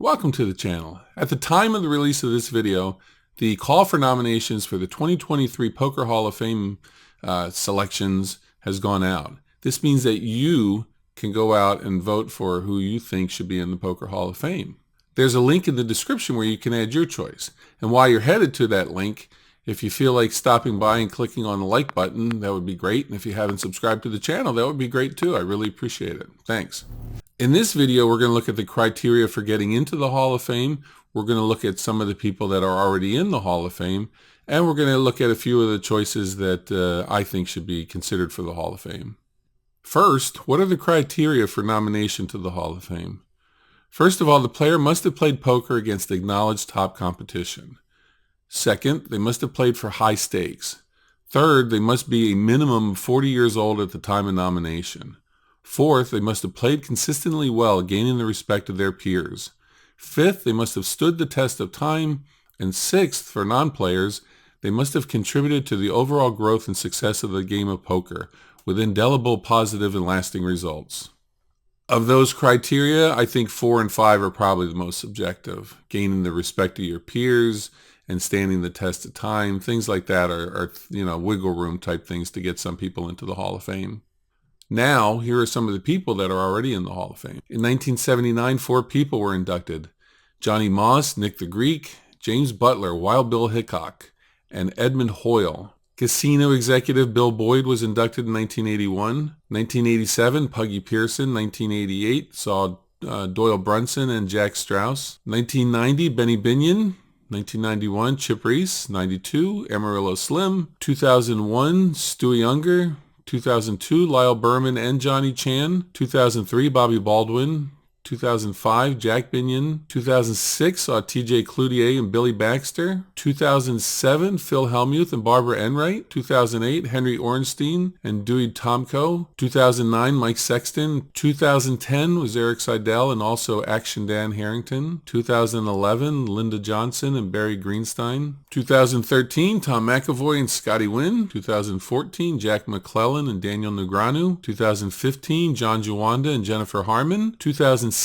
Welcome to the channel. At the time of the release of this video, the call for nominations for the 2023 Poker Hall of Fame selections has gone out. This means that you can go out and vote for who you think should be in the Poker Hall of Fame. There's a link in the description where you can add your choice. And while you're headed to that link, if you feel like stopping by and clicking on the like button, that would be great. And if you haven't subscribed to the channel, that would be great too. I really appreciate it. Thanks. In this video, we're going to look at the criteria for getting into the Hall of Fame. We're going to look at some of the people that are already in the Hall of Fame. And we're going to look at a few of the choices that I think should be considered for the Hall of Fame. First, what are the criteria for nomination to the Hall of Fame? First of all, the player must have played poker against acknowledged top competition. Second, they must have played for high stakes. Third, they must be a minimum of 40 years old at the time of nomination. Fourth, they must have played consistently well, gaining the respect of their peers. Fifth, they must have stood the test of time. And sixth, for non-players, they must have contributed to the overall growth and success of the game of poker with indelible, positive, and lasting results. Of those criteria, I think 4 and 5 are probably the most subjective. Gaining the respect of your peers and standing the test of time, things like that are wiggle room type things to get some people into the Hall of Fame. Now, here are some of the people that are already in the Hall of Fame. In 1979, 4 people were inducted: Johnny Moss, Nick the Greek, James Butler, Wild Bill Hickok, and Edmond Hoyle. Casino executive Bill Boyd was inducted in 1981. 1987, Puggy Pearson. 1988 saw Doyle Brunson and Jack Straus. 1990, Benny Binion. 1991, Chip Reese. 92, Amarillo Slim. 2001, Stewie Ungar. 2002, Lyle, Berman, and Johnny Chan. 2003, Bobby Baldwin. 2005, Jack Binion. 2006 saw TJ Cloutier and Billy Baxter. 2007, Phil Hellmuth and Barbara Enright. 2008, Henry Ornstein and Dewey Tomko. 2009, Mike Sexton. 2010 was Eric Seidel and also Action Dan Harrington. 2011, Linda Johnson and Barry Greenstein. 2013, Tom McAvoy and Scotty Wynn. 2014, Jack McClellan and Daniel Negreanu. 2015, John Juanda and Jennifer Harmon. 2016,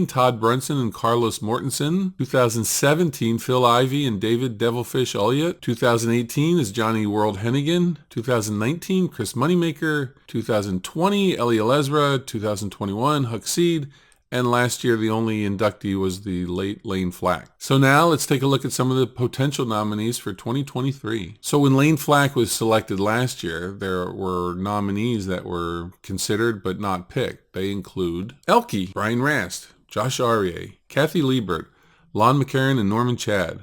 Todd Brunson and Carlos Mortensen. 2017, Phil Ivey and David Devilfish Ulliott. 2018 is Johnny World Hennigan. 2019, Chris Moneymaker. 2020, Elliot Ezra. 2021, Huck Seed. And last year, the only inductee was the late Lane Flack. So now let's take a look at some of the potential nominees for 2023. So when Lane Flack was selected last year, there were nominees that were considered but not picked. They include Elke, Brian Rast, Josh Aryeh, Kathy Liebert, Lon McCarron and Norman Chad,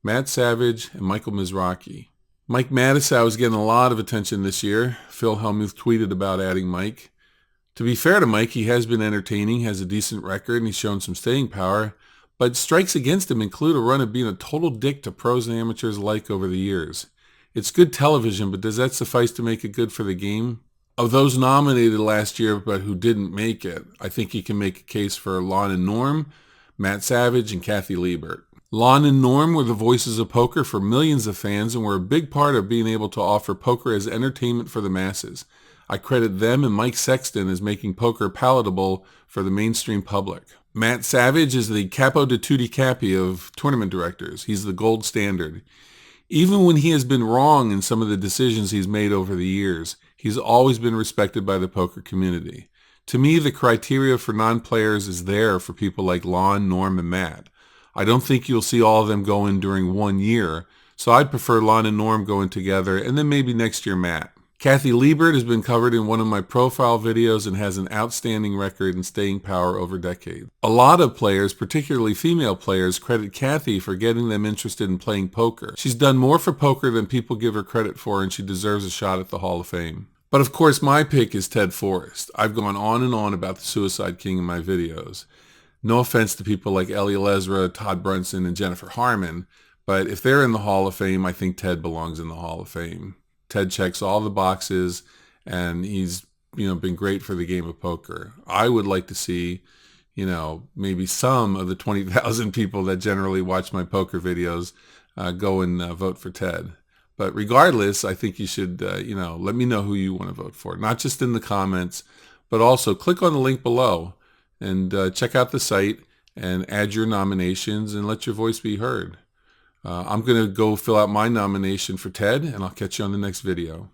Matt Savage, and Michael Mizrachi. Mike Matusow is getting a lot of attention this year. Phil Hellmuth tweeted about adding Mike. To be fair to Mike, he has been entertaining, has a decent record, and he's shown some staying power, but strikes against him include a run of being a total dick to pros and amateurs alike over the years. It's good television, but does that suffice to make it good for the game? Of those nominated last year but who didn't make it, I think you can make a case for Lon and Norm, Matt Savage, and Kathy Liebert. Lon and Norm were the voices of poker for millions of fans and were a big part of being able to offer poker as entertainment for the masses. I credit them and Mike Sexton as making poker palatable for the mainstream public. Matt Savage is the capo de tutti capi of tournament directors. He's the gold standard. Even when he has been wrong in some of the decisions he's made over the years, he's always been respected by the poker community. To me, the criteria for non-players is there for people like Lon, Norm, and Matt. I don't think you'll see all of them go in during one year, so I'd prefer Lon and Norm going together, and then maybe next year Matt. Kathy Liebert has been covered in one of my profile videos and has an outstanding record and staying power over decades. A lot of players, particularly female players, credit Kathy for getting them interested in playing poker. She's done more for poker than people give her credit for, and she deserves a shot at the Hall of Fame. But of course, my pick is Ted Forrest. I've gone on and on about the Suicide King in my videos. No offense to people like Elliot Ezra, Todd Brunson, and Jennifer Harmon, but if they're in the Hall of Fame, I think Ted belongs in the Hall of Fame. Ted checks all the boxes, and he's been great for the game of poker. I would like to see, maybe some of the 20,000 people that generally watch my poker videos go and vote for Ted. But regardless, I think you should, let me know who you want to vote for, not just in the comments, but also click on the link below and check out the site and add your nominations and let your voice be heard. I'm going to go fill out my nomination for Ted, and I'll catch you on the next video.